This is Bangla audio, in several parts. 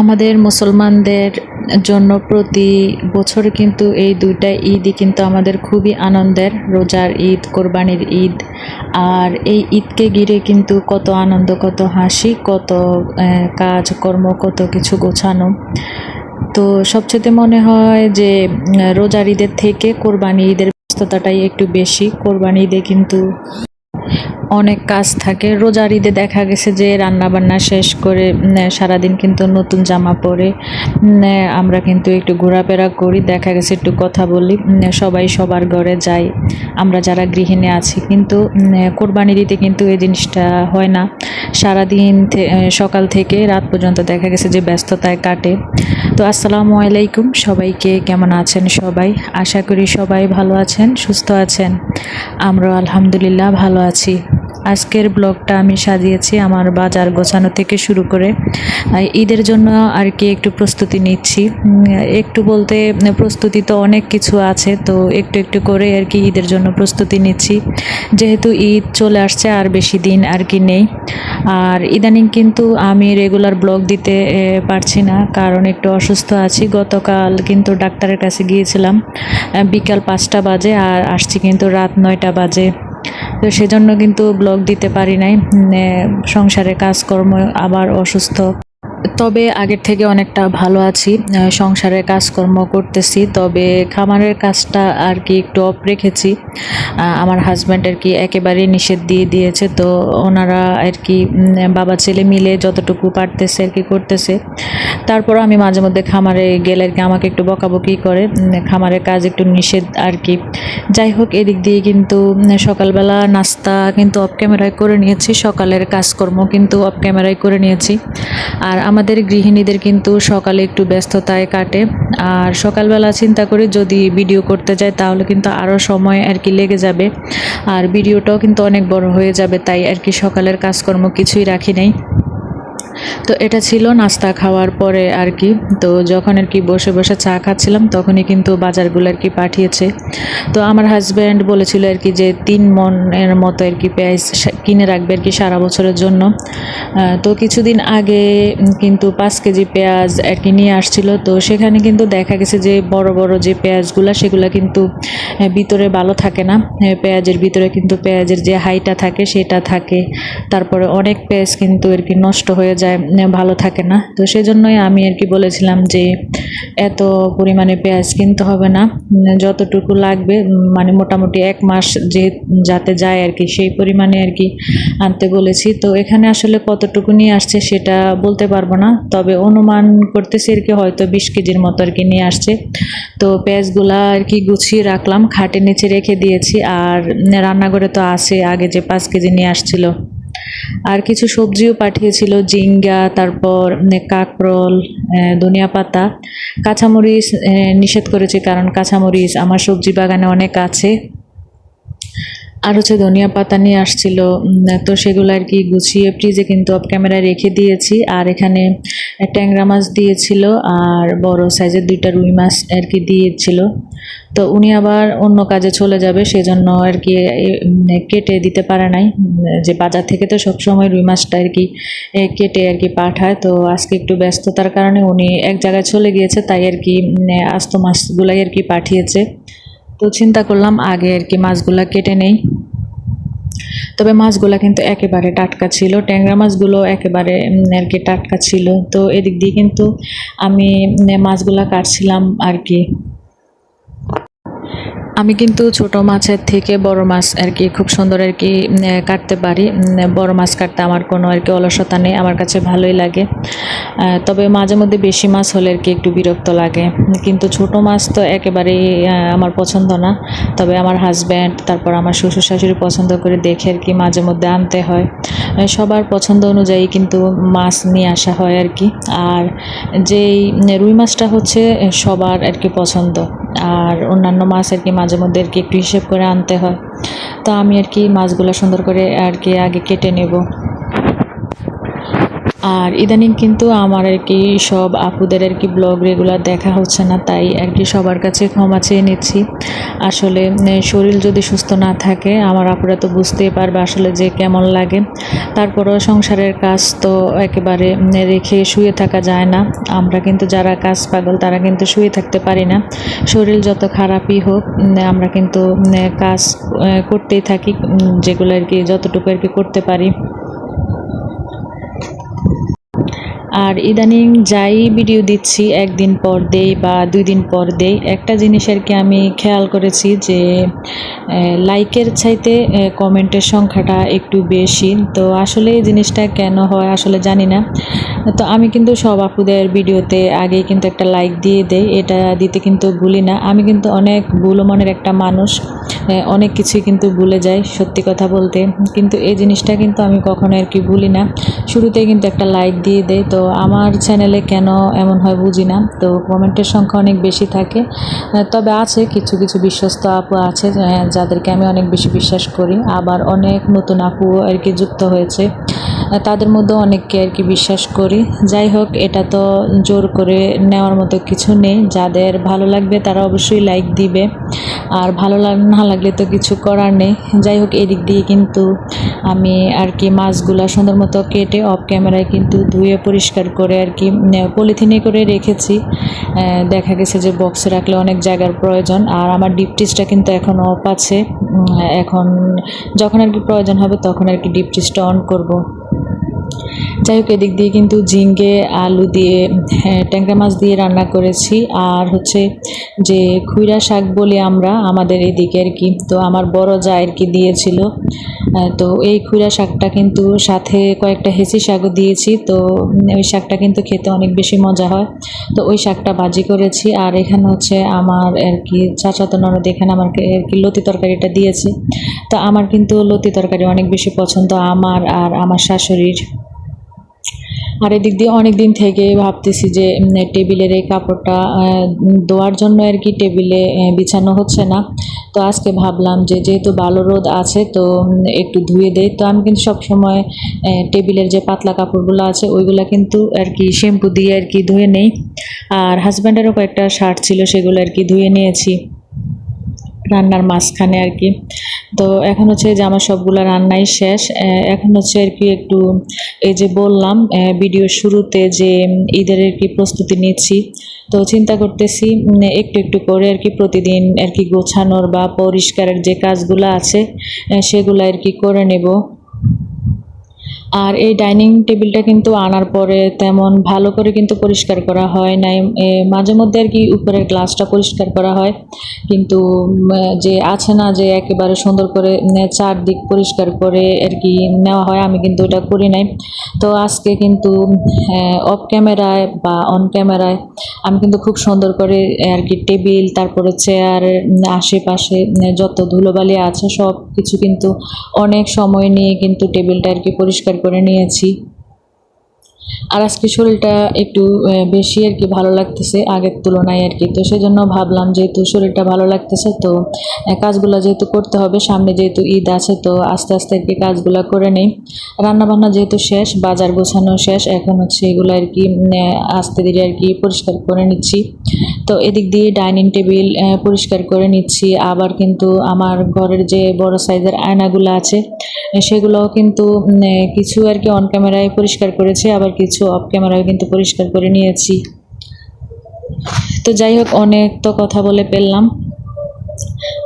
আমাদের মুসলমানদের জন্য প্রতি বছর কিন্তু এই দুইটা ঈদই কিন্তু আমাদের খুবই আনন্দের, রোজার ঈদ, কোরবানির ঈদ। আর এই ঈদকে ঘিরে কিন্তু কত আনন্দ, কত হাসি, কত কাজকর্ম, কত কিছু গোছানো। তো সবচেয়ে মনে হয় যে রোজার ঈদের থেকে কোরবানি ঈদের ব্যস্ততাটাই একটু বেশি। কোরবানি ঈদে কিন্তু অনেক কাজ থাকে। রোজার ঈদে দেখা গেছে যে রান্নাবান্না শেষ করে সারাদিন কিন্তু নতুন জামা পরে আমরা কিন্তু একটু ঘোরাফেরা করি, দেখা গেছে একটু কথা বলি, সবাই সবার ঘরে যাই আমরা যারা গৃহিণী আছি। কিন্তু কোরবানির ঈদে কিন্তু এই জিনিসটা হয় না। সারাদিন সকাল থেকে রাত পর্যন্ত দেখা গেছে যে ব্যস্ততায় কাটে। তো আসসালামু আলাইকুম সবাইকে, কেমন আছেন সবাই? আশা করি সবাই ভালো আছেন, সুস্থ আছেন। আমরা আলহামদুলিল্লাহ ভালো আছি। আজকের ব্লগটা আমি সাজিয়েছি আমার বাজার গোছানো থেকে শুরু করে ঈদের জন্য আর কি একটু প্রস্তুতি নিচ্ছি। একটু বলতে প্রস্তুতি তো অনেক কিছু আছে, তো একটু একটু করে আর কি ঈদের জন্য প্রস্তুতি নিচ্ছি। যেহেতু ঈদ চলে আসছে আর বেশি দিন আর কি নেই। আর ইদানিং কিন্তু আমি রেগুলার ব্লগ দিতে পারছি না, কারণ একটু অসুস্থ আছি। গতকাল কিন্তু ডাক্তারের কাছে গিয়েছিলাম বিকাল 5টা বাজে, আর আসছি কিন্তু রাত 9টা বাজে। তো সেজন্য কিন্তু ব্লগ দিতে পারি নাই। সংসারে কাজকর্ম, আবার অসুস্থ। তবে আগের থেকে অনেকটা ভালো আছি, সংসারের কাজকর্ম করতেছি। তবে খামারের কাজটা আর কি একটু অফ রেখেছি। আমার হাজব্যান্ড আর কি একেবারেই নিষেধ দিয়ে দিয়েছে, তো ওনারা আর কি বাবা ছেলে মিলে যতটুকু পারতেছে আর কি করতেছে। তারপর আমি মাঝে মধ্যে খামারে গেলে আর কি আমাকে একটু বকাবকি করে, খামারের কাজ একটু নিষেধ আর কি। যাই হোক, এদিক দিয়ে কিন্তু সকালবেলা নাস্তা কিন্তু অফ ক্যামেরায় করে নিয়েছি, সকালের কাজকর্ম কিন্তু অফ ক্যামেরায় করে নিয়েছি। আর আমাদের গৃহিণীদের কিন্তু সকালে একটু ব্যস্ততায় কাটে। আর সকালবেলা চিন্তা করি যদি ভিডিও করতে যাই তাহলে কিন্তু আরও সময় আর কি লেগে যাবে, আর ভিডিওটাও কিন্তু অনেক বড় হয়ে যাবে, তাই আর কি সকালের কাজকর্ম কিছুই রাখি নাই। তো এটা ছিল নাস্তা খাওয়ার পরে আর কি। তো যখন আর কি বসে বসে চা খাচ্ছিলাম তখনই কিন্তু বাজারগুলো আর কি পাঠিয়েছে। তো আমার হাজব্যান্ড বলেছিল আর কি যে 3 মনের মতো আর কি পেঁয়াজ কিনে রাখবে আর কি সারা বছরের জন্য। তো কিছুদিন আগে কিন্তু 5 কেজি পেঁয়াজ আর কি নিয়ে আসছিল। তো সেখানে কিন্তু দেখা গেছে যে বড় বড় যে পেঁয়াজগুলো সেগুলো কিন্তু ভিতরে ভালো থাকে না। পেঁয়াজের ভিতরে কিন্তু পেঁয়াজের যে হাইটা থাকে সেটা থাকে, তারপরে অনেক পেঁয়াজ কিন্তু আর কি নষ্ট হয়ে যায়, ভালো থাকে না। তো সেজন্যই আমি আর কি বলেছিলাম যে এত পরিমাণে পেঁয়াজ কিনতে হবে না, যতটুকু লাগবে মানে মোটামুটি 1 মাস যে যাতে যায় আর কি সেই পরিমাণে আর কি আনতে বলেছি। তো এখানে আসলে কতটুকু নিয়ে আসছে সেটা বলতে পারবো না, তবে অনুমান করতেছি আর কি হয়তো 20 কেজির মতো আর কি নিয়ে আসছে। তো পেঁয়াজগুলা আর কি গুছিয়ে রাখলাম, খাটের নিচে রেখে দিয়েছি। আর রান্নাঘরে তো আছে আগে যে 5 কেজি নিয়ে আসছিল। আর কিছু সবজিও পাঠিয়েছিল, ঝিঙ্গা, তারপর কাঁকরোল, ধনিয়া পাতা, কাঁচামরিচ নিষেধ করেছে কারণ কাঁচামরিচ আমার সবজি বাগানে অনেক আছে। আর হচ্ছে ধনিয়া পাতা নিয়ে আসছিল। তো সেগুলো আর কি গুছিয়ে ফ্রিজে কিন্তু অফ ক্যামেরায় রেখে দিয়েছি। আর এখানে ট্যাংরা মাছ দিয়েছিল, আর বড় সাইজের 2টা রুই মাছ আর কি দিয়েছিল। তো উনি আবার অন্য কাজে চলে যাবে, সেজন্য আর কি কেটে দিতে পারে নাই। যে বাজার থেকে তো সবসময় রুই মাছটা আর কি কেটে আর কি পাঠায়। তো আজকে একটু ব্যস্ততার কারণে উনি এক জায়গায় চলে গিয়েছে, তাই আর কি আস্ত মাছগুলাই আর কি পাঠিয়েছে। তো চিন্তা করলাম আগে আর কি মাছগুলা কেটে নেই। তবে মাছগুলা কিন্তু একেবারে টাটকা ছিল, ট্যাংরা মাছগুলো একেবারে আর কি টাটকা ছিল। তো এদিক দিয়ে কিন্তু আমি মাছগুলা কাটছিলাম আর কি। আমি কিন্তু ছোট মাছের থেকে বড় মাছ আর কি খুব সুন্দর আর কি কাটতে পারি। বড় মাছ কাটতে আমার কোনো আর কি অলসতা নেই, আমার কাছে ভালোই লাগে। তবে মাঝে মধ্যে বেশি মাছ হলে আর কি একটু বিরক্ত লাগে, কিন্তু ছোট মাছ তো একেবারেই আমার পছন্দ না। তবে আমার হাজব্যান্ড, তারপর আমার শ্বশুর শাশুড়ি পছন্দ করে দেখে আর কি মাঝে মধ্যে আনতে হয়। সবার পছন্দ অনুযায়ী কিন্তু মাছ নিয়ে আসা হয় আর কি। আর যেই রুই মাছটা হচ্ছে সবার আর কি পছন্দ, আর অন্যান্য মাছ আর কি মাঝে মধ্যে আর কি একটু হিসেব করে আনতে হয়। তো আমি আর কি মাছগুলো সুন্দর করে আর কি আগে কেটে নেব। আর ইদানিং কিন্তু আমার আর কি সব আপুদের আর কি ব্লগ রেগুলার দেখা হচ্ছে না, তাই আর কি সবার কাছে ক্ষমা চেয়ে নিচ্ছি। আসলে শরীর যদি সুস্থ না থাকে আমার আপুরা তো বুঝতেই পারবে আসলে যে কেমন লাগে। তারপরেও সংসারের কাজ তো একেবারে রেখে শুয়ে থাকা যায় না। আমরা কিন্তু যারা কাজ পাগল তারা কিন্তু শুয়ে থাকতে পারি না। শরীর যত খারাপই হোক আমরা কিন্তু কাজ করতেই থাকি, যেগুলো আর কি যতটুকু আর কি করতে পারি। আর ইদানিং যাই ভিডিও দিচ্ছি একদিন পর দেই বা 2 দিন পর দেই, একটা জিনিস আর কি আমি খেয়াল করেছি যে লাইকের চাইতে কমেন্টের সংখ্যাটা একটু বেশি। তো আসলে এই জিনিসটা কেন হয় আসলে জানি না। তো আমি কিন্তু সব আপুদের ভিডিওতে আগেই কিন্তু একটা লাইক দিয়ে দেই, এটা দিতে কিন্তু ভুলি না। আমি কিন্তু অনেক ভুলো মনের একটা মানুষ, অনেক কিছুই কিন্তু ভুলে যাই সত্যি কথা বলতে, কিন্তু এই জিনিসটা কিন্তু আমি কখনো আর কি ভুলি না। শুরুতেই কিন্তু একটা লাইক দিয়ে দেয়। তো আমার চ্যানেলে কেন এমন হয় বুঝি না। তো কমেন্টের সংখ্যা অনেক বেশি থাকে, তবে আছে কিছু কিছু বিশ্বস্ত আপু আছে যাদেরকে আমি অনেক বেশি বিশ্বাস করি। আবার অনেক নতুন আপু আর কি যুক্ত হয়েছে, তাদের মধ্যে অনেককে আর কি বিশ্বাস করি। যাই হোক, এটা তো জোর করে নেওয়ার মতো কিছু নেই। যাদের ভালো লাগবে তারা অবশ্যই লাইক দিবে, আর ভালো না লাগলে তো কিছু করার নেই। যাই হোক, এদিক দিয়ে কিন্তু আমি আর কি মাছগুলা সুন্দর মতো কেটে অফ ক্যামেরায় কিন্তু ধুয়ে পরিষ্কার করে আর কি পলিথিনে করে রেখেছি। দেখা গেছে যে বক্সে রাখলে অনেক জায়গার প্রয়োজন। আর আমার ডিপ ফ্রিজটা কিন্তু এখন অফ আছে, এখন যখন আর কি প্রয়োজন হবে তখন আর কি ডিপ ফ্রিজটা অন করব। যাই হোক, এদিক দিয়ে কিন্তু ঝিঙ্গে আলু দিয়ে ট্যাংরা মাছ দিয়ে রান্না করেছি। আর হচ্ছে যে খুইরা শাক বলি আমরা আমাদের এদিকে আর কি, তো আমার বড় যা আর কি দিয়েছিল। তো এই খুইরা শাকটা কিন্তু সাথে কয়েকটা হেঁচি শাকও দিয়েছি। তো ওই শাকটা কিন্তু খেতে অনেক বেশি মজা হয়। তো ওই শাকটা ভাজি করেছি। আর এখানে হচ্ছে আমার আর কি চাচাতো ননদ এখানে আমাকে আর কি লতি তরকারিটা দিয়েছে। তো আমার কিন্তু লতি তরকারি অনেক বেশি পছন্দ, আমার আর আমার শাশুড়ির। আর এদিক দিয়ে অনেক দিন থেকে ভাবতেছি যে টেবিলের এই কাপড়টা ধোয়ার জন্য আর কি টেবিলে বিছানো হচ্ছে না। তো আজকে ভাবলাম যে যেহেতু ভালো রোদ আছে তো একটু ধুয়ে দেই। তো আমি কিন্তু সবসময় টেবিলের যে পাতলা কাপড়গুলো আছে ওইগুলো কিন্তু আর কি শ্যাম্পু দিয়ে আর কি ধুয়ে নেই। আর হাজব্যান্ডেরও কয়েকটা শার্ট ছিল, সেগুলো আর কি ধুয়ে নিয়েছি রান্নার মাঝখানে আর কি। তো এখন হচ্ছে যে আমার সবগুলো রান্নাই শেষ। এখন হচ্ছে আর কি একটু এই যে বললাম ভিডিওর শুরুতে যে ঈদের আর কি প্রস্তুতি নিচ্ছি। তো চিন্তা করতেছি একটু একটু করে আর কি প্রতিদিন আর কি গোছানোর বা পরিষ্কারের যে কাজগুলো আছে সেগুলো আর কি করে নেব। আর এই ডাইনিং টেবিলটা কিন্তু আনার পরে তেমন ভালো করে কিন্তু পরিষ্কার করা হয় নাই। মাঝে মধ্যে আর কি উপরের গ্লাসটা পরিষ্কার করা হয়, কিন্তু যে আছে না যে একেবারে সুন্দর করে চারদিক পরিষ্কার করে আর কি নেওয়া হয়, আমি কিন্তু ওটা করি নাই। তো আজকে কিন্তু অফ ক্যামেরায় বা অন ক্যামেরায় আমি কিন্তু খুব সুন্দর করে আর কি টেবিল, তারপরে চেয়ার, আশেপাশে যত ধুলোবালি আছে সব কিছু কিন্তু অনেক সময় নিয়ে কিন্তু টেবিলটা আর কি পরিষ্কার করে নিয়েছি। আর আজকে শরীরটা একটু বেশি আর কি ভালো লাগতেছে আগের তুলনায় আর কি। তো সেজন্য ভাবলাম যেহেতু শরীরটা ভালো লাগতেছে তো কাজগুলো যেহেতু করতে হবে, সামনে যেহেতু ঈদ আছে তো আস্তে আস্তে আর কি কাজগুলো করে নেই। রান্নাবান্না যেহেতু শেষ, বাজার গোছানো শেষ, এখন হচ্ছে এগুলো আর কি আস্তে ধীরে আর কি পরিষ্কার করে নিচ্ছি। তো এদিক দিয়ে ডাইনিং টেবিল পরিষ্কার করে নিচ্ছি। আবার কিন্তু আমার ঘরের যে বড় সাইজের আয়নাগুলো আছে সেগুলোও কিন্তু কিছু আর কি অন ক্যামেরায় পরিষ্কার করেছি, আবার কিছু অফ ক্যামেরায় কিন্তু পরিষ্কার করে নিয়েছি। তো যাই হোক, অনেক তো কথা বলে ফেললাম।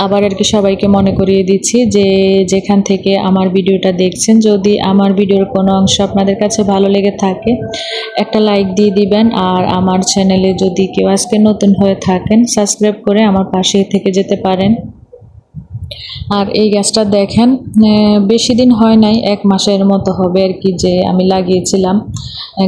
আবার আর কি সবাইকে মনে করিয়ে দিচ্ছি যে যেখান থেকে আমার ভিডিওটা দেখছেন, যদি আমার ভিডিওর কোনো অংশ আপনাদের কাছে ভালো লেগে থাকে একটা লাইক দিয়ে দিবেন। আর আমার চ্যানেলে যদি কেউ আজকে নতুন হয়ে থাকেন সাবস্ক্রাইব করে আমার পাশে থেকে যেতে পারেন। আর এই গাছটা দেখেন, বেশি দিন হয় নাই, 1 মাসের মতো হবে আর কি যে আমি লাগিয়েছিলাম।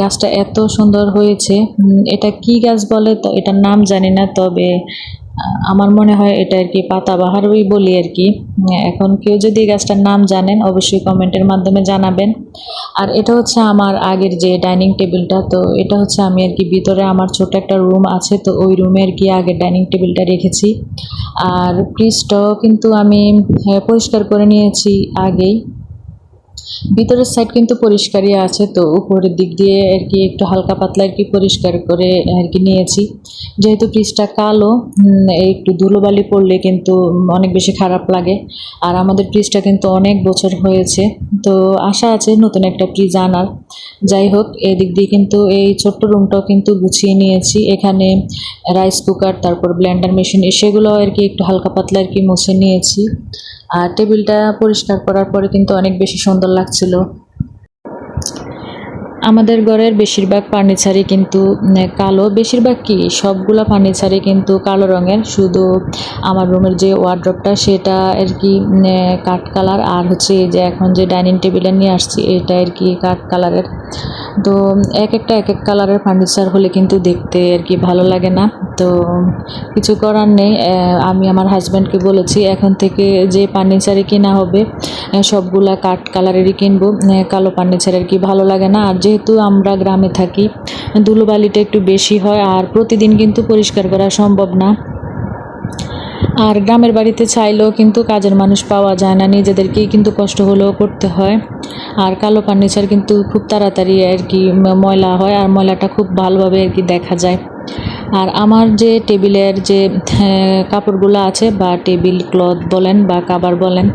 গাছটা এত সুন্দর হয়েছে। এটা কি গাছ বলে তো এটার নাম জানি না, তবে আমার মনে হয় এটা আর কি পাতাবাহারই বলি আর কি। এখন কেউ যদি এই গাছটার নাম জানেন অবশ্যই কমেন্টের মাধ্যমে জানাবেন। আর এটা হচ্ছে আমার আগের যে ডাইনিং টেবিলটা, তো এটা হচ্ছে আমি আর কি ভিতরে আমার ছোট একটা রুম আছে, তো ওই রুমে আর কি আগে ডাইনিং টেবিলটা রেখেছি। আর ফ্রিজটাও কিন্তু আমি পরিষ্কার করে নিয়েছি আগেই। ভিতরের সাইড কিন্তু পরিষ্কারই আছে, তো উপরের দিক দিয়ে আর কি একটু হালকা পাতলা আর কি পরিষ্কার করে আর কি নিয়েছি। যেহেতু ফ্রিজটা কালো, একটু ধুলোবালি পড়লে কিন্তু অনেক বেশি খারাপ লাগে। আর আমাদের ফ্রিজটা কিন্তু অনেক বছর হয়েছে, তো আশা আছে নতুন একটা ফ্রিজ আনার। যাই হোক, এদিক দিয়ে কিন্তু এই ছোট্ট রুমটাও কিন্তু গুছিয়ে নিয়েছি। এখানে রাইস কুকার, তারপর ব্লেন্ডার মেশিন, সেগুলো আর কি একটু হালকা পাতলা আর কি মুছে নিয়েছি। আর টেবিলটা পরিষ্কার করার পরে কিন্তু অনেক বেশি সুন্দর লাগছিল। আমাদের ঘরের বেশিরভাগ ফার্নিচারই কিন্তু কালো, বেশিরভাগ কি সবগুলা ফার্নিচারই কিন্তু কালো রঙের। শুধু আমার রুমের যে ওয়ার্ড্রপটা সেটা আর কি কাঠ কালার, আর হচ্ছে এই যে এখন যে ডাইনিং টেবিলে নিয়ে আসছি এটা আর কি কাঠ কালারের। তো এক এক কালারের ফার্নিচার হলে কিন্তু দেখতে আর কি ভালো লাগে না। তো কিছু করার নেই, আমি আমার হাজব্যান্ডকে বলেছি এখন থেকে যে ফার্নিচারই কেনা হবে সবগুলা কাঠ কালারেরই কিনবো, কালো ফার্নিচার আর কি ভালো লাগে না। আর যেহেতু আমরা গ্রামে থাকি, ধুলোবালিটা একটু বেশি হয়, আর প্রতিদিন কিন্তু পরিষ্কার করা সম্ভব না। আর গ্রামের বাড়িতে চাইলেও কিন্তু কাজের মানুষ পাওয়া যায় না, নিজেদেরকেই কিন্তু কষ্ট হলেও করতে হয়। আর কালো ফার্নিচার কিন্তু খুব তাড়াতাড়ি আর কি ময়লা হয়, আর ময়লাটা খুব ভালোভাবে আর কি দেখা যায়। আর আমার যে টেবিলের যে কাপড়গুলো আছে, বা টেবিল ক্লথ বলেন বা কাভার বলেন,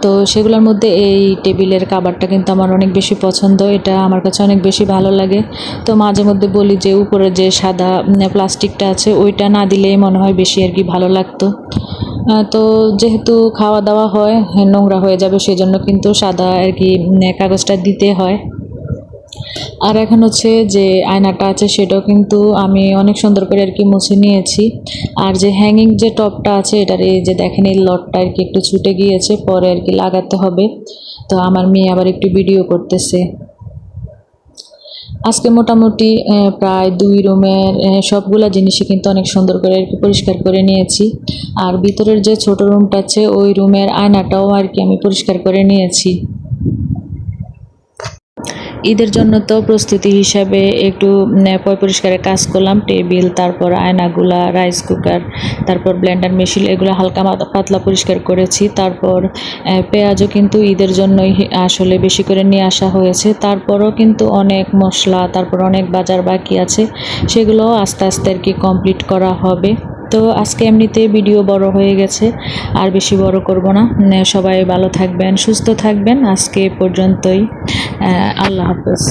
তো সেগুলোর মধ্যে এই টেবিলের কাভারটা কিন্তু আমার অনেক বেশি পছন্দ, এটা আমার কাছে অনেক বেশি ভালো লাগে। তো মাঝে মধ্যে বলি যে উপরে যে সাদা প্লাস্টিকটা আছে ওইটা না দিলেই মনে হয় বেশি আর কি ভালো লাগতো। তো যেহেতু খাওয়া দাওয়া হয়, নোংরা হয়ে যাবে, সেজন্য কিন্তু সাদা আর কি কাগজটা দিতে হয়। আর এখন হচ্ছে যে আয়নাটা আছে সেটাও কিন্তু আমি অনেক সুন্দর করে আর কি মুছে নিয়েছি। আর যে হ্যাঙ্গিং যে টপটা আছে এটার এই যে দেখেন এই লটটা আর কি একটু ছুটে গিয়েছে, পরে আর কি লাগাতে হবে। তো আমার মেয়ে আবার একটু ভিডিও করতেছে। আজকে মোটামুটি প্রায় 2 রুমের সবগুলা জিনিসই কিন্তু অনেক সুন্দর করে আর কি পরিষ্কার করে নিয়েছি। আর ভিতরের যে ছোট রুমটা আছে ওই রুমের আয়নাটাও আর কি আমি পরিষ্কার করে নিয়েছি। ঈদের জন্য তো প্রস্তুতি হিসাবে একটু পরিষ্কারের কাজ করলাম। টেবিল, তারপর আয়নাগুলা, রাইস কুকার, তারপর ব্লেন্ডার মেশিন, এগুলো হালকা পাতলা পরিষ্কার করেছি। তারপর পেঁয়াজও কিন্তু ঈদের জন্যই আসলে বেশি করে নিয়ে আসা হয়েছে। তারপরও কিন্তু অনেক মশলা, তারপর অনেক বাজার বাকি আছে, সেগুলো আস্তে আস্তে আর কি কমপ্লিট করা হবে। তো আজকে এমনিতে ভিডিও বড় হয়ে গেছে, আর বেশি বড় করব না। সবাই ভালো থাকবেন, সুস্থ থাকবেন। আজকে পর্যন্তই। আল্লাহ হাফেজ।